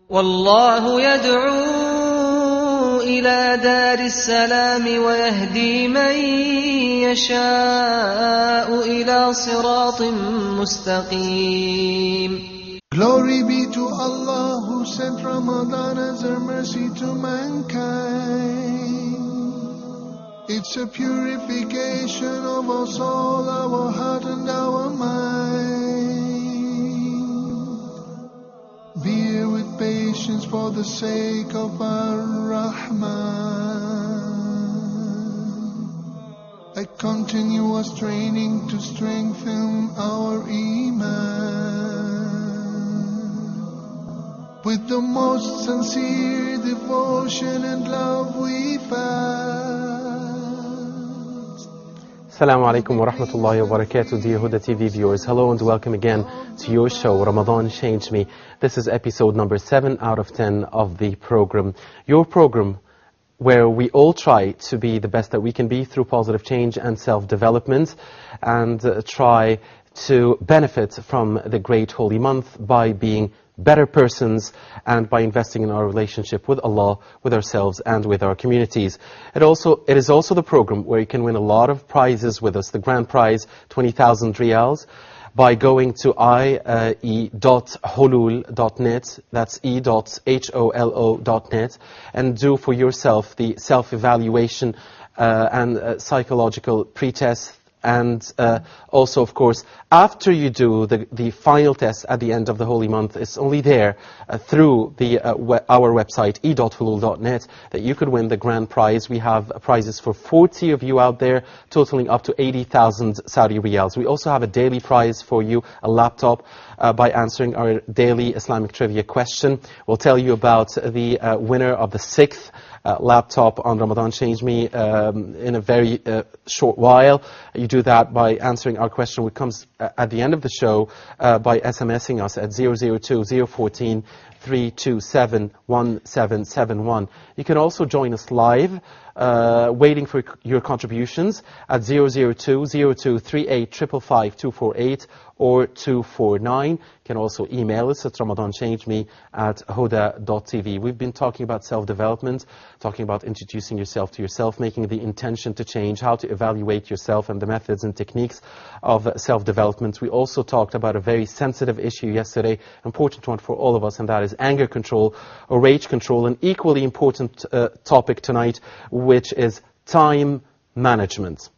والله يدعو إلى دار السلام ويهدي من يشاء إلى صراط مستقيم. Glory be to Allah who sent Ramadan as a mercy to mankind. It's a purification of our soul, our heart and our mind. Bear with patience for the sake of our Rahman. A continuous training to strengthen our Iman. With the most sincere devotion and love we fast. Assalamu alaikum wa rahmatullahi wa barakatuh, dear Huda TV viewers. Hello and welcome again to your show, Ramadan Changed Me. This is episode number 7 out of 10 of the program. Your program where we all try to be the best that we can be through positive change and self-development, and try to benefit from the great holy month by being better persons and by investing in our relationship with Allah, with ourselves and with our communities. It is also the program where you can win a lot of prizes with us. The grand prize, 20,000 riyals, by going to ie.holul.net, that's e.holo.net, and do for yourself the self-evaluation and psychological pretest. And also, of course, after you do the final test at the end of the holy month, it's only there through our website, e.hulul.net, that you could win the grand prize. We have prizes for 40 of you out there, totaling up to 80,000 Saudi riyals. We also have a daily prize for you, a laptop, by answering our daily Islamic trivia question. We'll tell you about the winner of the 6th laptop on Ramadan Changed Me in a very short while. You do that by answering our question, which comes at the end of the show, by SMSing us at 002-014 327 1771. You can also join us live, waiting for your contributions at 002-0238 555 248 or 249. You can also email us at ramadanchangedme@huda.tv. We've been talking about self-development, talking about introducing yourself to yourself, making the intention to change, how to evaluate yourself and the methods and techniques of self-development. We also talked about a very sensitive issue yesterday, important one for all of us, and that is anger control or rage control. An equally important topic tonight, which is time management.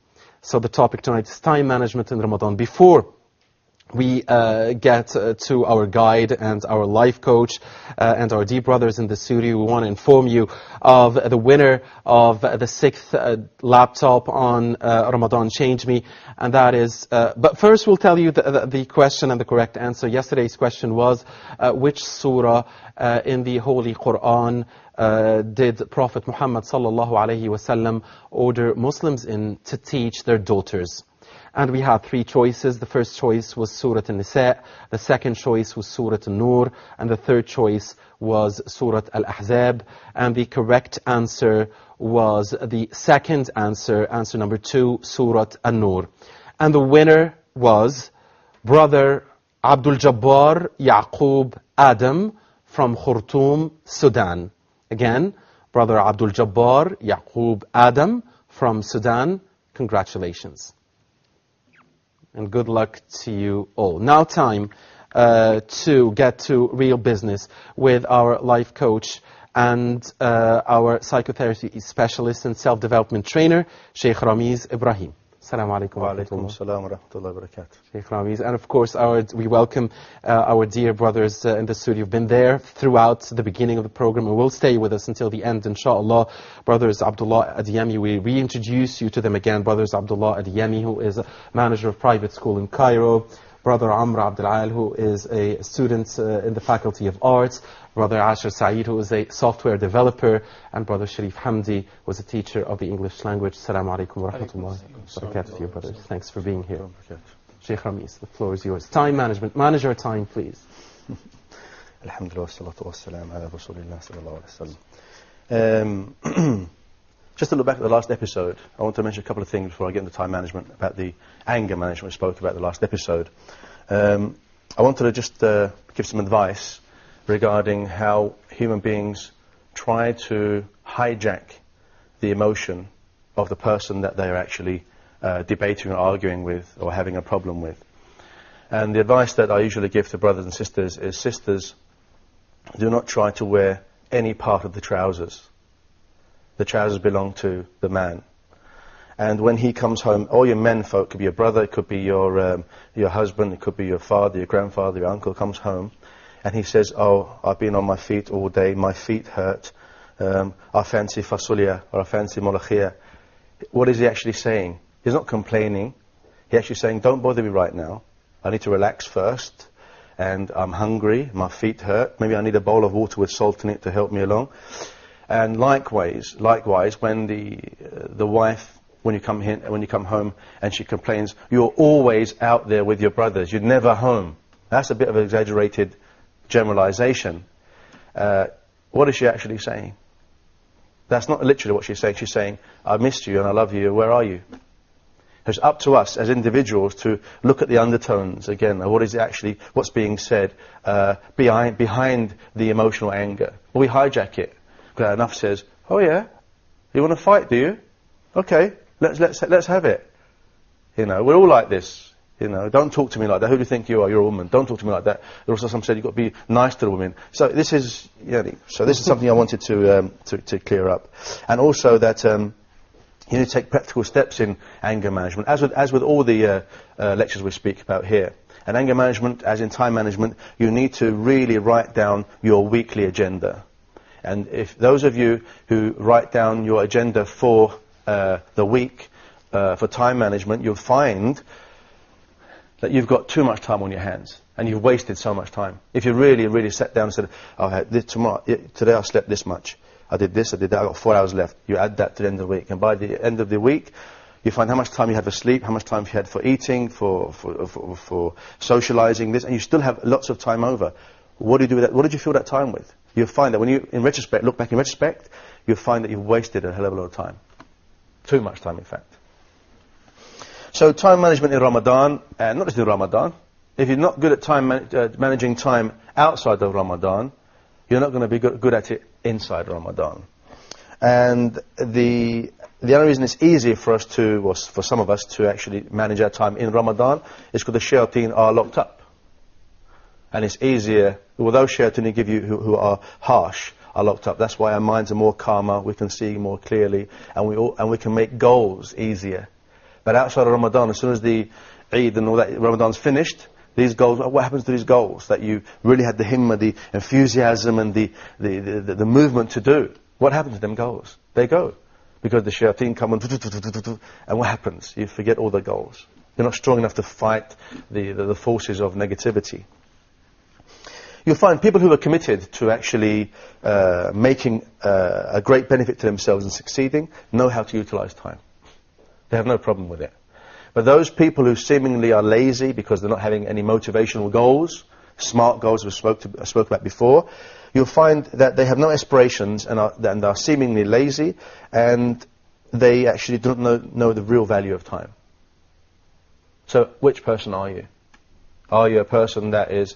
So the topic tonight is time management in Ramadan. Before we get to our guide and our life coach and our dear brothers in the studio, we want to inform you of the winner of the 6th laptop on Ramadan Changed Me, and that is, but first we'll tell you the question and the correct answer. Yesterday's question was, which surah in the Holy Quran did Prophet Muhammad sallallahu alayhi wasallam order Muslims in to teach their daughters? And we had 3 choices. The first choice was Surah An-Nisa, the second choice was Surah An-Nur, and the third choice was Surah Al-Ahzab. And the correct answer was the second answer, answer number 2, Surah An-Nur. And the winner was Brother Abdul Jabbar Yaqub Adam from Khartoum, Sudan. Again, Brother Abdul Jabbar Yaqub Adam from Sudan. Congratulations. And good luck to you all. Now time to get to real business with our life coach and our psychotherapy specialist and self-development trainer, Sheikh Ramiz Ibrahim. Assalamu alaikum wa alaikum assalam wa rahmatullahi wa barakatuh. Sheikh Ramiz. And of course, we welcome our dear brothers in the studio. You've been there throughout the beginning of the program and will stay with us until the end, inshallah. Brothers Abdullah Adiyemi, we reintroduce you to them again. Brothers Abdullah Adiyemi, who is a manager of private school in Cairo. Brother Amr Abdul Al, who is a student in the Faculty of Arts. Brother Asher Saeed, who is a software developer, and Brother Sharif Hamdi, who is a teacher of the English language. Assalamu alaikum wa rahmatullahi wa barakatuh to you, brothers. Thanks for being here. Sheikh Ramiz, the floor is yours. Time management. Manage our time, please. Alhamdulillah, salatu wassalam ala rasulillah sallallahu alayhi wa sallam. Just to look back at the last episode, I want to mention a couple of things before I get into time management, about the anger management we spoke about the last episode. I wanted to just give some advice regarding how human beings try to hijack the emotion of the person that they're actually debating or arguing with or having a problem with. And the advice that I usually give to brothers and sisters is, sisters, do not try to wear any part of the trousers. The trousers belong to the man. And when he comes home, all your men folk, could be your brother, it could be your husband, it could be your father, your grandfather, your uncle, comes home, and he says, oh, I've been on my feet all day, my feet hurt, I fancy fasulia, or I fancy molokhia. What is he actually saying? He's not complaining. He's actually saying, don't bother me right now. I need to relax first, and I'm hungry, my feet hurt, maybe I need a bowl of water with salt in it to help me along. And likewise, when the wife, when you come home and she complains, you're always out there with your brothers, you're never home. That's a bit of an exaggerated generalization. What is she actually saying? That's not literally what she's saying. She's saying, I missed you and I love you, where are you? It's up to us as individuals to look at the undertones again. What is actually, what's being said behind the emotional anger. We hijack it. Enough says, oh yeah, you want to fight, do you? Okay, let's have it. You know, we're all like this. You know, don't talk to me like that. Who do you think you are? You're a woman. Don't talk to me like that. There also some said you've got to be nice to the women. So this is, so this is something I wanted to clear up, and also that you need to take practical steps in anger management, as with all the lectures we speak about here. And anger management, as in time management, you need to really write down your weekly agenda. And if those of you who write down your agenda for the week, for time management, you'll find that you've got too much time on your hands and you've wasted so much time. If you really sat down and said, oh, today I slept this much, I did this, I did that, I got 4 hours left, you add that to the end of the week, and by the end of the week you find how much time you had for sleep, how much time you had for eating, for socializing, this, and you still have lots of time over. What do you do with that? What did you fill that time with? You'll find that when you, in retrospect, look back in retrospect, you'll find that you've wasted a hell of a lot of time. Too much time, in fact. So time management in Ramadan, and not just in Ramadan, if you're not good at time managing time outside of Ramadan, you're not going to be good at it inside Ramadan. And the only reason it's easier for us to, or for some of us to actually manage our time in Ramadan is because the shayateen are locked up. And it's easier, although shayateen give you who are harsh, are locked up. That's why our minds are more calmer, we can see more clearly, and we can make goals easier. But outside of Ramadan, as soon as the Eid and all that, Ramadan's finished, these goals, what happens to these goals that you really had the himmah, the enthusiasm and the movement to do? What happens to them goals? They go. Because the shayateen come and what happens? You forget all the goals. You're not strong enough to fight the forces of negativity. You'll find people who are committed to actually making a great benefit to themselves and succeeding know how to utilize time. They have no problem with it. But those people who seemingly are lazy because they're not having any motivational goals, smart goals we spoke about before, you'll find that they have no aspirations and are seemingly lazy, and they actually don't know the real value of time. So which person are you? Are you a person that is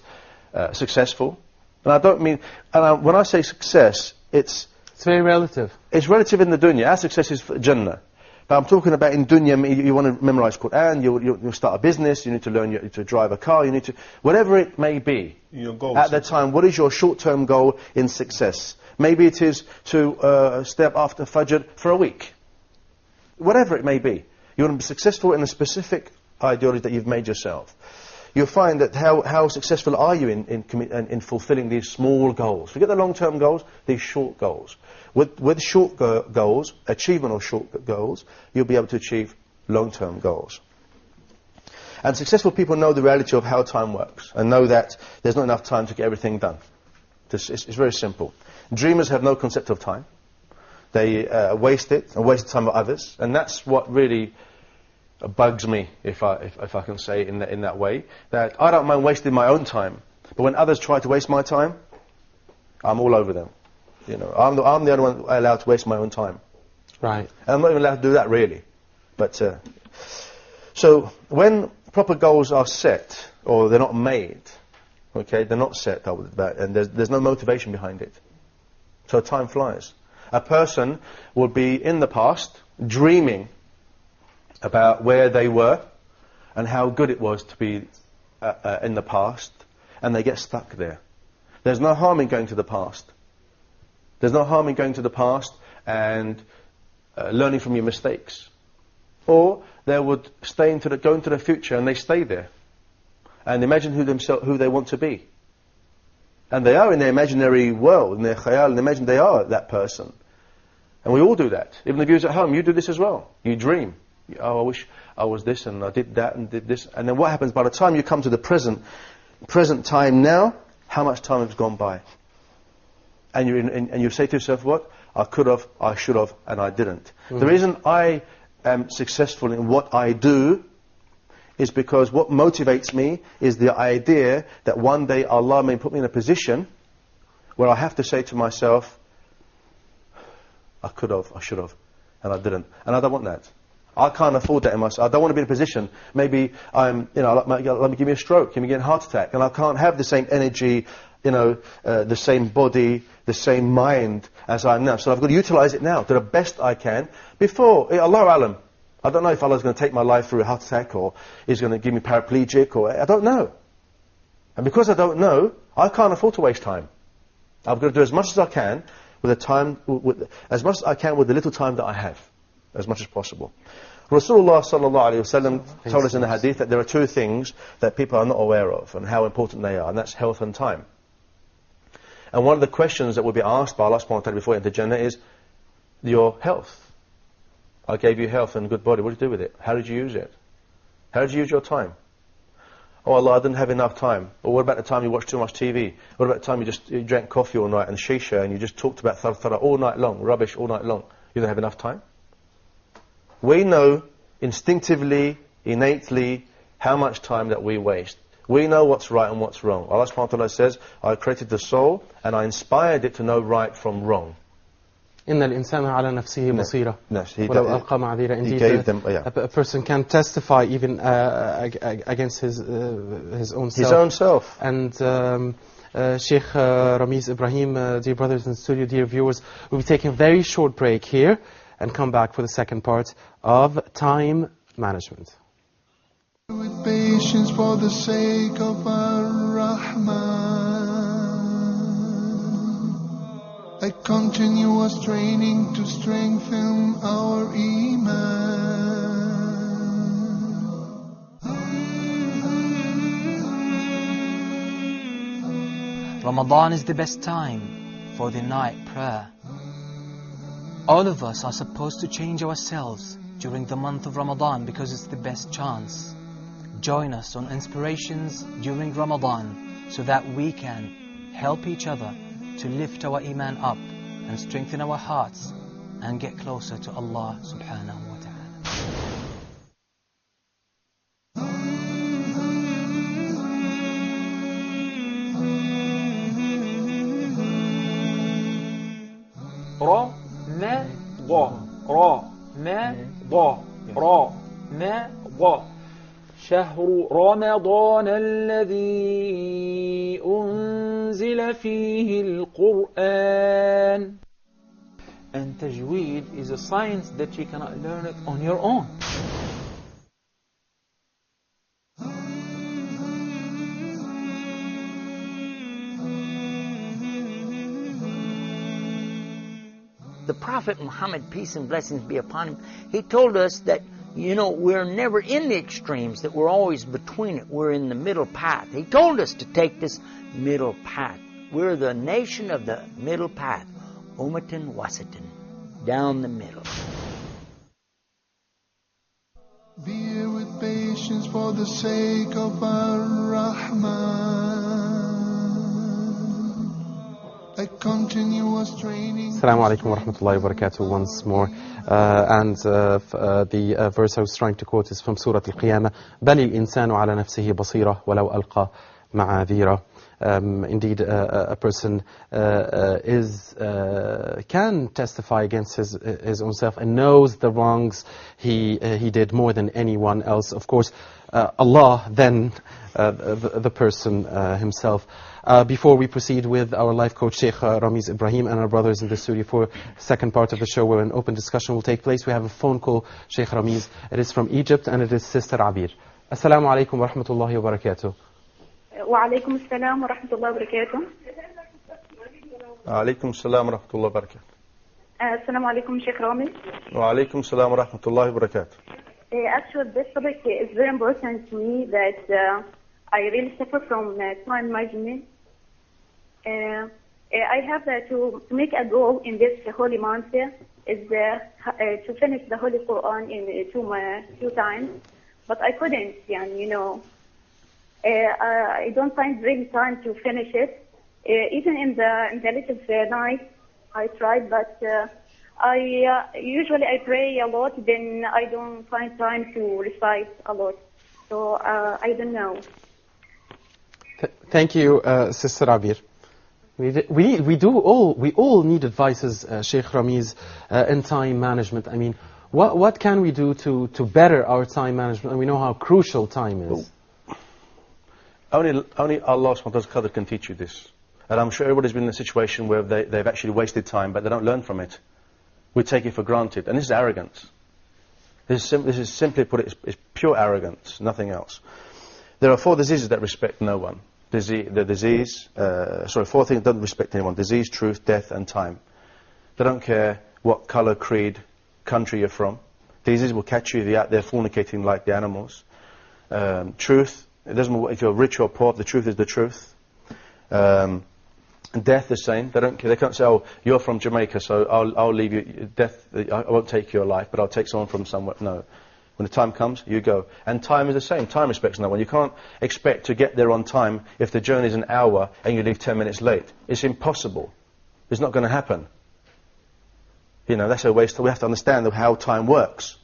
successful? And I don't mean, when I say success, it's very relative. It's relative in the dunya. Our success is for Jannah. But I'm talking about in dunya, you want to memorize Quran, you'll start a business, you need to learn to drive a car, you need to, whatever it may be. Your goals. At that time, what is your short-term goal in success? Maybe it is to stay up after Fajr for a week. Whatever it may be. You want to be successful in a specific ideology that you've made yourself. You'll find that how successful are you in fulfilling these small goals. Forget the long-term goals, these short goals. With short goals, achievement of short goals, you'll be able to achieve long-term goals. And successful people know the reality of how time works and know that there's not enough time to get everything done. It's very simple. Dreamers have no concept of time. They waste it and waste the time of others, and that's what really bugs me, if I can say it in that way. That I don't mind wasting my own time, but when others try to waste my time, I'm all over them. You know, I'm the only one allowed to waste my own time. Right. And I'm not even allowed to do that really. But so when proper goals are set or they're not made, Okay, they're not set up with that, and there's no motivation behind it. So time flies. A person will be in the past, dreaming about where they were and how good it was to be in the past, and they get stuck there. There's no harm in going to the past. There's no harm in going to the past and learning from your mistakes. Or they would go into the future and they stay there and imagine who they want to be. And they are in their imaginary world, in their khayal, and imagine they are that person. And we all do that. Even the viewers at home, you do this as well. You dream. Oh, I wish I was this and I did that and did this. And then what happens by the time you come to the present time now, how much time has gone by? And you say to yourself, what? I could have, I should have, and I didn't. The reason I am successful in what I do is because what motivates me is the idea that one day Allah may put me in a position where I have to say to myself, I could have, I should have, and I didn't. And I don't want that. I can't afford that in myself. I don't want to be in a position, maybe let me give me a stroke, give me a heart attack, and I can't have the same energy, the same body, the same mind as I am now. So I've got to utilize it now to the best I can before, Allahu Alam. I don't know if Allah's going to take my life through a heart attack or He's going to give me paraplegic or I don't know. And because I don't know, I can't afford to waste time. I've got to do as much as I can with the little time that I have, as much as possible. Rasulullah sallallahu alayhi wa sallam told us in the hadith that there are two things that people are not aware of and how important they are, and that's health and time. And one of the questions that will be asked by Allah subhanahu wa ta'ala before you enter Jannah is your health. I gave you health and good body. What did you do with it? How did you use it? How did you use your time? Oh Allah, I didn't have enough time. Or what about the time you watched too much TV? What about the time you drank coffee all night and shisha and you just talked about thara all night long, rubbish all night long? You don't have enough time? We know instinctively, innately, how much time that we waste. We know what's right and what's wrong. Allah subhanahu wa ta'ala says, I created the soul and I inspired it to know right from wrong. إن الإنسان على نفسه بصيرة ولو ألقى معذرة. Indeed, a person can testify even against his own self. His own self. And Sheikh Ramiz, Ibrahim, dear brothers in the studio, dear viewers, we'll be taking a very short break here and come back for the second part of time management. With patience for the sake of Ar-Rahman, a continuous training to strengthen our Iman. Ramadan is the best time for the night prayer. All of us are supposed to change ourselves during the month of Ramadan because it's the best chance. Join us on Inspirations during Ramadan so that we can help each other to lift our Iman up and strengthen our hearts and get closer to Allah subhanahu wa ta'ala. شهر رمضان الذي أنزل فيه القرآن. And tajweed is a science that you cannot learn it on your own. The Prophet Muhammad, peace and blessings be upon him, he told us that, we're never in the extremes, that we're always between it. We're in the middle path. He told us to take this middle path. We're the nation of the middle path. Ummatan wasatan, down the middle. Bear with patience for the sake of Ar-Rahman, a continuous training. Assalamu alaikum wa rahmatullahi wa barakatuh once more. The verse I was trying to quote is from Surah Al-Qiyamah. بَلِ الْإِنسَانُ عَلَى نَفْسِهِ بَصِيرَةٌ وَلَوْ أَلْقَى مَعَاذِيرَةٌ. Indeed, a person can testify against his own self and knows the wrongs he did more than anyone else. Of course, Allah than the person himself. Before we proceed with our life coach Sheikh Ramiz Ibrahim and our brothers in the studio for second part of the show where an open discussion will take place, we have a phone call, Sheikh Ramiz. It is from Egypt and it is Sister Abir. Assalamu alaikum wa rahmatullahi wa barakatuh. Wa alaikum assalam wa rahmatullahi wa barakatuh. Alaikum assalam wa rahmatullahi wa barakatuh. Assalamu alaikum, Sheikh Ramiz. Wa alaikum assalam wa rahmatullahi wa barakatuh. Actually, this topic is very important to me that I really suffer from time management. I have to make a goal in this holy month is to finish the Holy Quran in two times, but I couldn't, I don't find really time to finish it. Even in the little night, I tried, but usually I pray a lot, then I don't find time to recite a lot. So I don't know. Thank you, Sister Abir. We all need advices, Sheikh Ramiz, in time management. I mean, what can we do to better our time management? And we know how crucial time is. Only Allah subhanahu wa ta'ala can teach you this. And I'm sure everybody's been in a situation where they've actually wasted time, but they don't learn from it. We take it for granted. And this is arrogance. This is simply put, it's pure arrogance, nothing else. There are 4 diseases that respect no one. Four things that don't respect anyone. Disease, truth, death, and time. They don't care what color, creed, country you're from. Disease will catch you if you're out there fornicating like the animals. Truth, it doesn't matter if you're rich or poor, the truth is the truth. Death, the same. They don't care. They can't say, "Oh, you're from Jamaica, so I'll leave you." Death, I won't take your life, but I'll take someone from somewhere. No. When the time comes, you go. And time is the same. Time respects no one. You can't expect to get there on time if the journey is an hour and you leave 10 minutes late. It's impossible. It's not going to happen. That's a waste. We have to understand how time works.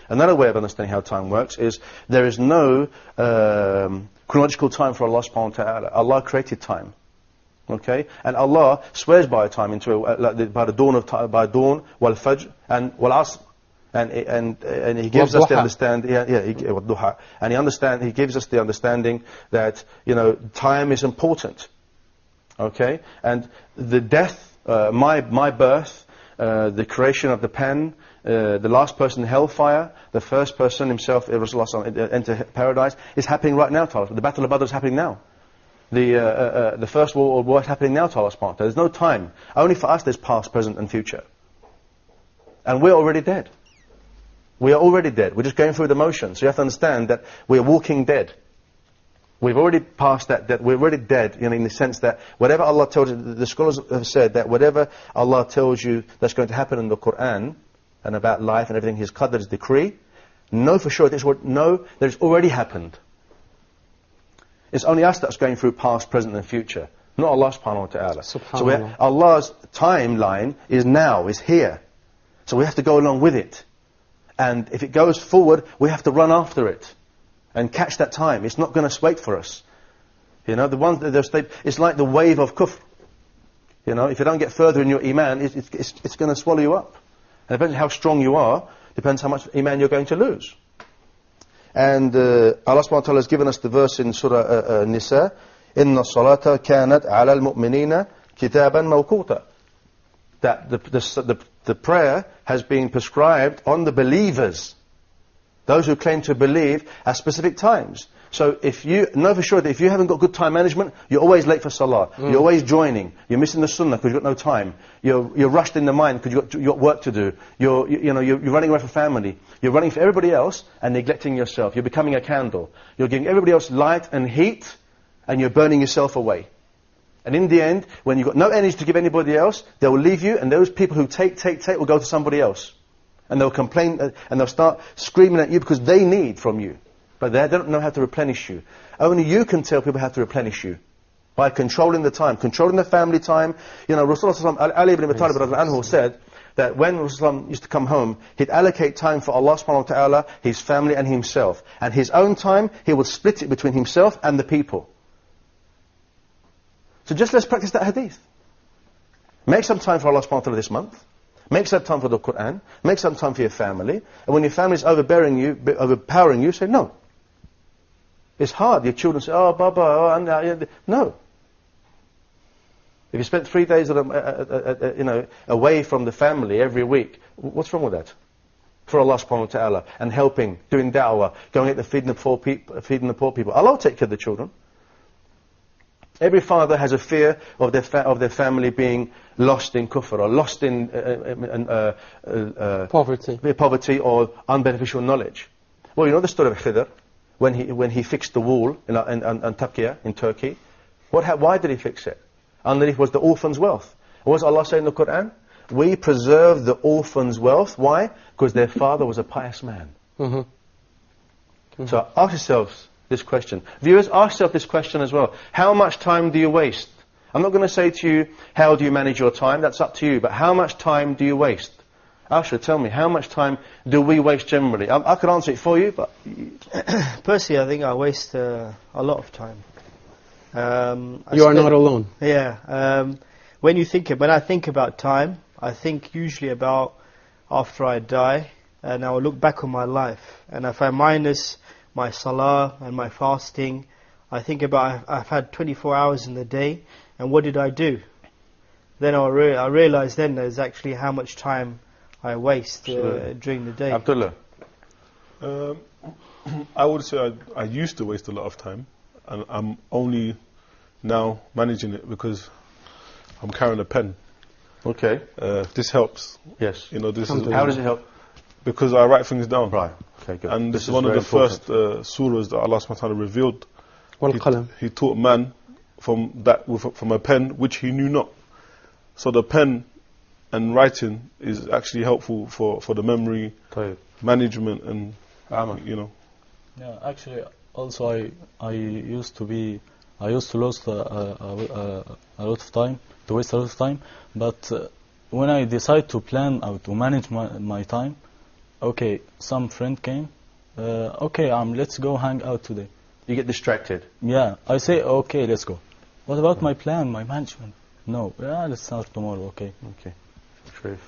Another way of understanding how time works is there is no chronological time for Allah subhanahu wa ta'ala. Allah created time. Okay? And Allah swears by a time by the dawn, wal fajr, and wal asr. And he gives us the understanding, and he gives us the understanding that, time is important. Okay? And the death, my birth, the creation of the pen, the last person in hellfire, the first person himself, Rasulullah enter paradise, is happening right now to Allah. The Battle of Badr is happening now. The First World War is happening now to Allah subhanahu wa ta'ala. There's no time. Only for us there's past, present and future. And we're already dead. We are already dead. We're just going through the motions. So you have to understand that we're walking dead. We've already passed that death. We're already dead, in the sense that whatever Allah tells you, the scholars have said that whatever Allah tells you that's going to happen in the Quran and about life and everything, His qadr, His decree, know for sure that it's already happened. It's only us that's going through past, present and future, not Allah subhanahu wa ta'ala. So Allah's timeline is now, is here. So we have to go along with it. And if it goes forward, we have to run after it and catch that time. It's not going to wait for us. The ones that it's like the wave of kufr. If you don't get further in your iman, it's going to swallow you up. And depending on how strong you are, depends how much iman you're going to lose. And Allah subhanahu wa ta'ala has given us the verse in Surah Nisa, إِنَّ الصَّلَاةَ كَانَتْ عَلَى الْمُؤْمِنِينَ كِتَابًا مَوْقُوتًا. That the prayer has been prescribed on the believers, those who claim to believe, at specific times. So if you know for sure that if you haven't got good time management, you're always late for salah. You're always joining. You're missing the sunnah because you've got no time. You're rushed in the mind because you've got work to do. You're running away from family. You're running for everybody else and neglecting yourself. You're becoming a candle. You're giving everybody else light and heat, and you're burning yourself away. And in the end, when you've got no energy to give anybody else, they will leave you, and those people who take will go to somebody else. And they'll complain, and they'll start screaming at you because they need from you. But they don't know how to replenish you. Only you can tell people how to replenish you. By controlling the time, controlling the family time. Rasulullah Ali ibn Abi Talib anhu said that when Rasulullah used to come home, he'd allocate time for Allah subhanahu wa ta'ala, his family and himself. And his own time, he would split it between himself and the people. So just let's practice that hadith. Make some time for Allah subhanahu wa ta'ala this month. Make some time for the Quran. Make some time for your family. And when your family is overpowering you, say no. It's hard. Your children say, oh, Baba, oh, no. If you spent 3 days away from the family every week, what's wrong with that? For Allah subhanahu wa ta'ala, and helping, doing da'wah, going out to feeding the poor people. Allah will take care of the children. Every father has a fear of their family being lost in kufr, or lost in poverty or unbeneficial knowledge. Well, you know the story of Khidr, when he fixed the wall in Antakya in Turkey. Why did he fix it? Underneath was the orphan's wealth. What does Allah say in the Quran? We preserve the orphan's wealth. Why? Because their father was a pious man. So ask yourselves this question. Viewers, ask yourself this question as well. How much time do you waste? I'm not going to say to you, how do you manage your time? That's up to you. But how much time do you waste? Asha, tell me, how much time do we waste generally? I could answer it for you, but... Personally, I think I waste a lot of time. You are not alone. Yeah. When I think about time, I think usually about after I die, and I will look back on my life. And if I minus my salah and my fasting, I think about I've had 24 hours in the day, and what did I do? Then I realize then there's actually how much time I waste during the day. Abdullah? I would say I used to waste a lot of time, and I'm only now managing it because I'm carrying a pen. Okay. This helps. Yes. You know, how does it help? Because I write things down. Right. Okay, good. And this is one of the first surahs that Allah subhanahu wa ta'ala revealed. He taught man from a pen which he knew not. So the pen and writing is actually helpful for the memory management and you know. Yeah, actually, also I used to lose a lot of time, to waste a lot of time. But when I decide to plan out to manage my time, okay, some friend came, okay, let's go hang out today. You get distracted. Yeah, I say okay, let's go. What about my plan, my management? No, let's start tomorrow. Okay. Okay. Truth.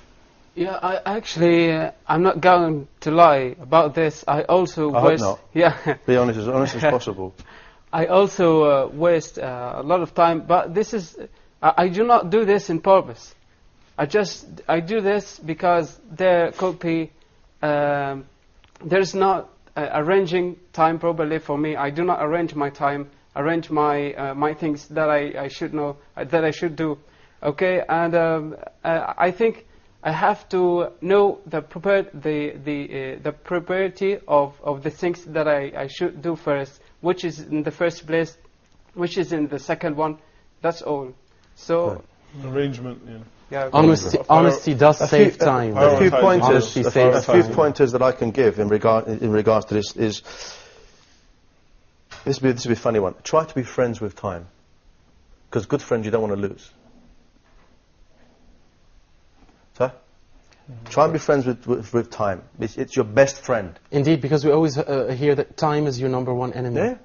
Yeah, I'm not going to lie about this. I also waste. Hope not. Yeah. Be honest as possible. I also waste a lot of time, but this is. I do not do this in purpose. I do this because there could be. There's not arranging time properly for me. I do not arrange my time, arrange my things that I should know, that I should do. Okay, and I think I have to know the propriety of the things that I should do first, which is in the first place, which is in the second one. That's all. So arrangement. Yeah. Yeah, honesty does save time. A few pointers that I can give in regards to this is this will be a funny one. Try to be friends with time, because good friends you don't want to lose. Sir? Try and be friends with time. It's your best friend. Indeed, because we always hear that time is your #1 enemy. Yeah.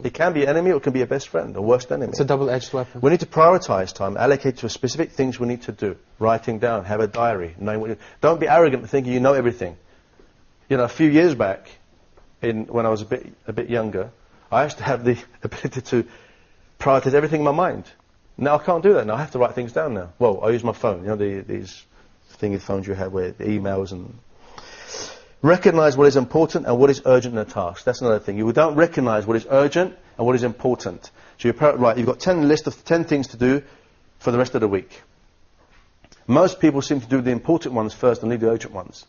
It can be an enemy or it can be a best friend, or worst enemy. It's a double-edged weapon. We need to prioritize time, allocate to specific things we need to do. Writing down, have a diary. Don't be arrogant thinking you know everything. You know, a few years back, when I was a bit younger, I used to have the ability to prioritize everything in my mind. Now I can't do that. Now I have to write things down now. Well, I use my phone. You know, these thingy phones you have with emails and... Recognize what is important and what is urgent in a task. That's another thing. You don't recognize what is urgent and what is important. So you've got 10 list of 10 things to do for the rest of the week. Most people seem to do the important ones first and leave the urgent ones.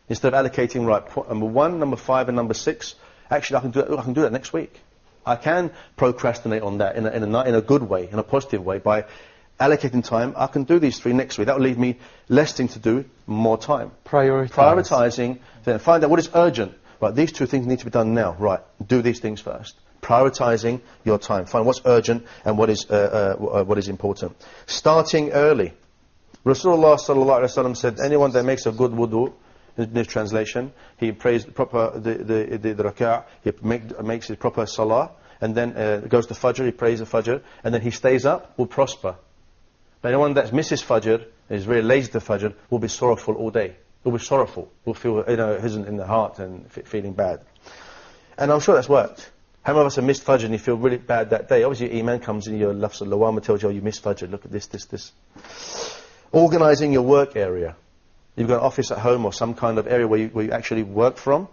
Instead of allocating, number 1, number 5 and number 6, actually I can do that next week. I can procrastinate on that in a good way, in a positive way, by allocating time. I can do these 3 next week. That will leave me less things to do, more time. Prioritizing, then find out what is urgent. Right, these 2 things need to be done now. Right, do these things first. Prioritizing your time. Find what's urgent and what is important. Starting early. Rasulullah sallallahu alaihi wasallam said, anyone that makes a good wudu, in this translation, he prays proper the rak'ah, he makes his proper salah, and then goes to Fajr, he prays the Fajr, and then he stays up, will prosper. But anyone that misses Fajr, is very lazy to Fajr, will be sorrowful all day. Will be sorrowful. Will feel hesitant in the heart and feeling bad. And I'm sure that's worked. How many of us have missed Fajr and you feel really bad that day? Obviously your Iman comes in, your Lafz al-Lawama tells you, oh, you missed Fajr, look at this. Organising your work area. You've got an office at home or some kind of area where you actually work from.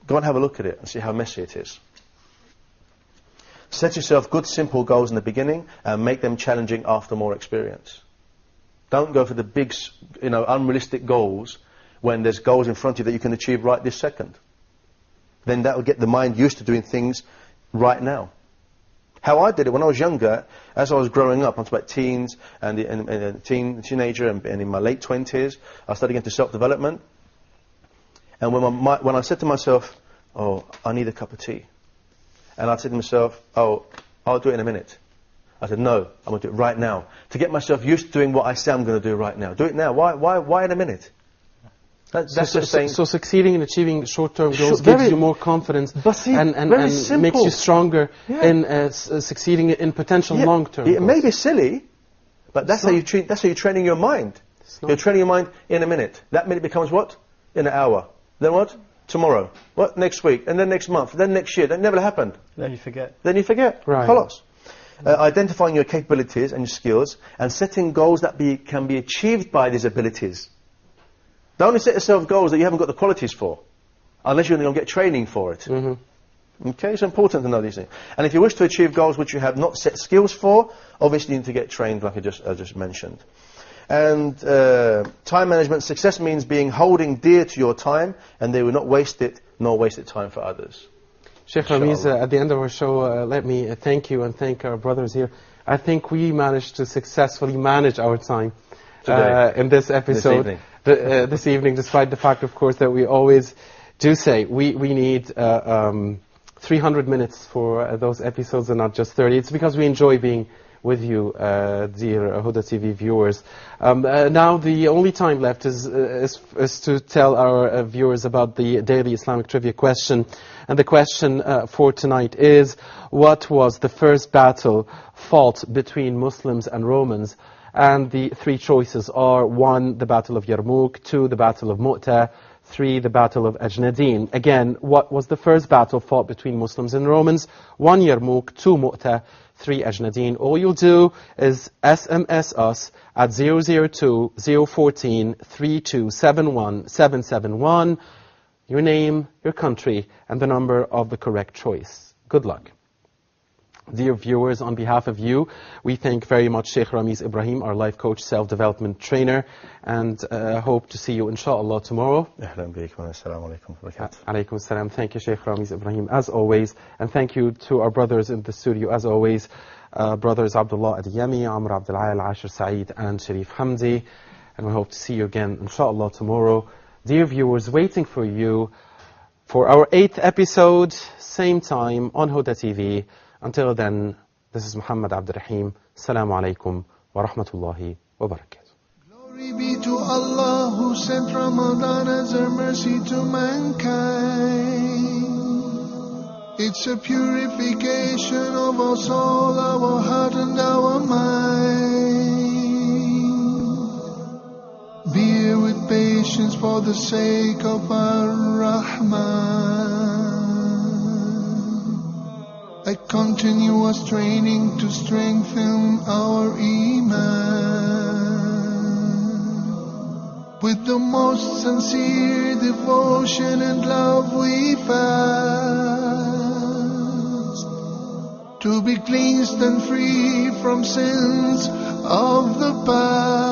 Go and have a look at it and see how messy it is. Set yourself good, simple goals in the beginning and make them challenging after more experience. Don't go for the big, unrealistic goals when there's goals in front of you that you can achieve right this second. Then that will get the mind used to doing things right now. How I did it when I was younger, as I was growing up, I was about teens and a teenager and in my late 20s, I started getting into self-development. And when I said to myself, oh, I need a cup of tea. And I said to myself, oh, I'll do it in a minute. I said, no, I'm going to do it right now. To get myself used to doing what I say I'm going to do right now. Do it now. Why in a minute? That's just saying. So succeeding in achieving short-term goals gives you more confidence and makes you stronger in succeeding in potential long-term goals. It may be silly, but that's how you're training your mind. You're training your mind in a minute. That minute becomes what? In an hour. Then what? Tomorrow. What? Next week. And then next month. Then next year. That never happened. Then you forget. Right. Khalas. Identifying your capabilities and your skills and setting goals that can be achieved by these abilities. Don't only set yourself goals that you haven't got the qualities for, unless you're going to get training for it. Okay, it's important to know these things. And if you wish to achieve goals which you have not set skills for, obviously you need to get trained like I just mentioned. And time management, success means holding dear to your time, and they will not waste it, nor waste it time for others. Sheikh Ramiz, at the end of our show, let me thank you and thank our brothers here. I think we managed to successfully manage our time in this episode. This evening, despite the fact, of course, that we always do say we need 300 minutes for those episodes and not just 30. It's because we enjoy being with you, dear Huda TV viewers. Now the only time left is to tell our viewers about the daily Islamic trivia question. And the question for tonight is, what was the first battle fought between Muslims and Romans? And the three choices are: 1, the Battle of Yarmouk; 2, the Battle of Mu'tah; 3, the Battle of Ajnadin. Again, what was the first battle fought between Muslims and Romans? 1, Yarmouk; 2, Mu'tah; 3, Ajnadin. All you'll do is SMS us at 002 014 3271 771, your name, your country, and the number of the correct choice. Good luck. Dear viewers, on behalf of you, we thank very much Sheikh Ramiz Ibrahim, our life coach, self-development trainer, and hope to see you inshallah tomorrow. Assalamu alaikum wa barakatuh. Alaykum assalam. Thank you, Sheikh Ramiz Ibrahim, as always, and thank you to our brothers in the studio, as always, brothers Abdullah Adiyami, Amr Abdul-Ayal, Ashir Saeed, and Sharif Hamdi, and we hope to see you again inshallah tomorrow. Dear viewers, waiting for you for our 8th episode, same time on Huda TV. Until then, this is Muhammad Abdurrahim. Assalamu alaikum wa rahmatullahi wa barakatuh. Glory be to Allah who sent Ramadan as a mercy to mankind. It's a purification of our soul, our heart and our mind. Bear with patience for the sake of our Rahman. A continuous training to strengthen our Iman. With the most sincere devotion and love we fast, to be cleansed and free from sins of the past.